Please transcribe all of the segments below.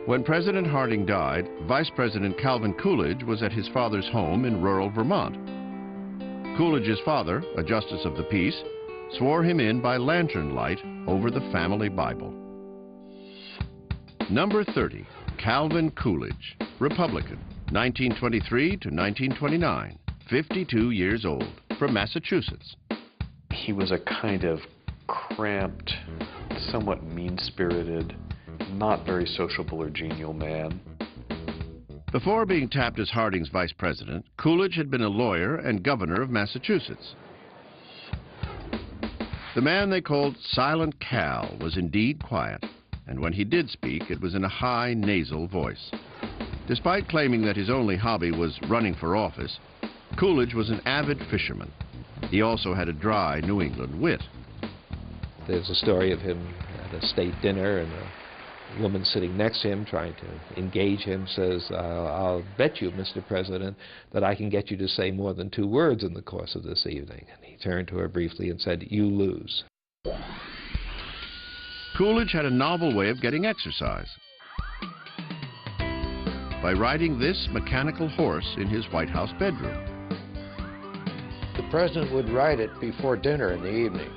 When President Harding died, Vice President Calvin Coolidge was at his father's home in rural Vermont. Coolidge's father, a justice of the peace, swore him in by lantern light over the family Bible. Number 30, Calvin Coolidge, Republican, 1923 to 1929, 52 years old, from Massachusetts. He was a kind of cramped, somewhat mean-spirited, not very sociable or genial man. Before being tapped as Harding's vice president, Coolidge had been a lawyer and governor of Massachusetts. The man they called Silent Cal was indeed quiet, and when he did speak, it was in a high, nasal voice. Despite claiming that his only hobby was running for office, Coolidge was an avid fisherman. He also had a dry New England wit. There's a story of him at a state dinner, and a woman sitting next to him trying to engage him says, I'll bet you, Mr. President, that I can get you to say more than 2 words in the course of this evening. And he turned to her briefly and said, you lose. Coolidge had a novel way of getting exercise by riding this mechanical horse in his White House bedroom. The president would ride it before dinner in the evening.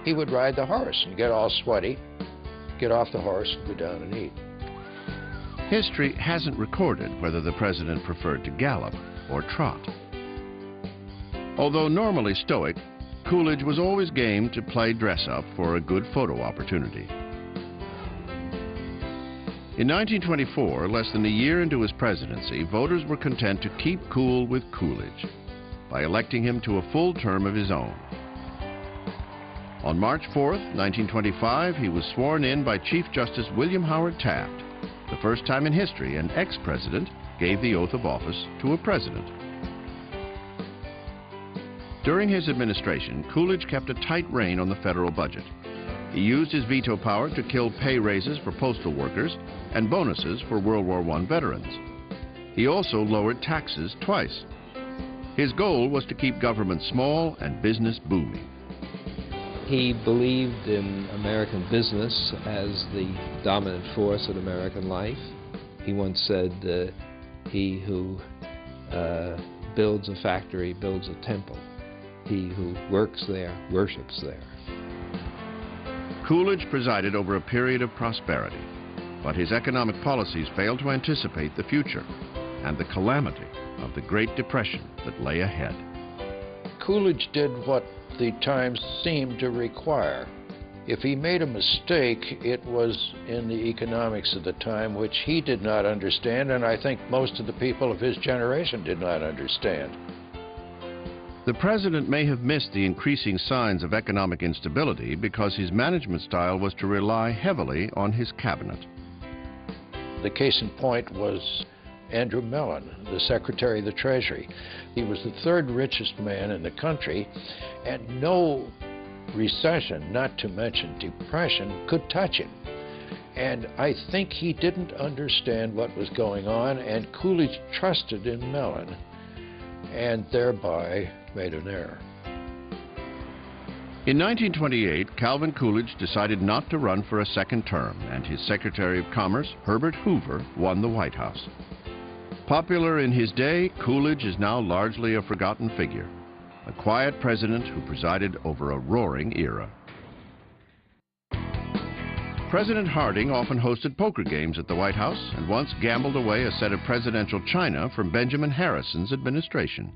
He would ride the horse and get all sweaty, get off the horse and go down and eat. History hasn't recorded whether the president preferred to gallop or trot. Although normally stoic, Coolidge was always game to play dress-up for a good photo opportunity. In 1924, less than a year into his presidency, voters were content to keep cool with Coolidge by electing him to a full term of his own. On March 4th, 1925, he was sworn in by Chief Justice William Howard Taft, the first time in history an ex-president gave the oath of office to a president. During his administration, Coolidge kept a tight rein on the federal budget. He used his veto power to kill pay raises for postal workers and bonuses for World War I veterans. He also lowered taxes twice. His goal was to keep government small and business booming. He believed in American business as the dominant force in American life. He once said, he who builds a factory builds a temple. He who works there worships there. Coolidge presided over a period of prosperity, but his economic policies failed to anticipate the future and the calamity of the Great Depression that lay ahead. Coolidge did what the times seemed to require. If he made a mistake, it was in the economics of the time, which he did not understand, and I think most of the people of his generation did not understand. The president may have missed the increasing signs of economic instability because his management style was to rely heavily on his cabinet. The case in point was Andrew Mellon, the Secretary of the Treasury. He was the 3rd richest man in the country, and no recession, not to mention depression, could touch him. And I think he didn't understand what was going on, and Coolidge trusted in Mellon, and thereby made an error. In 1928, Calvin Coolidge decided not to run for a second term, and his Secretary of Commerce, Herbert Hoover, won the White House. Popular in his day, Coolidge is now largely a forgotten figure, a quiet president who presided over a roaring era. President Harding often hosted poker games at the White House and once gambled away a set of presidential china from Benjamin Harrison's administration.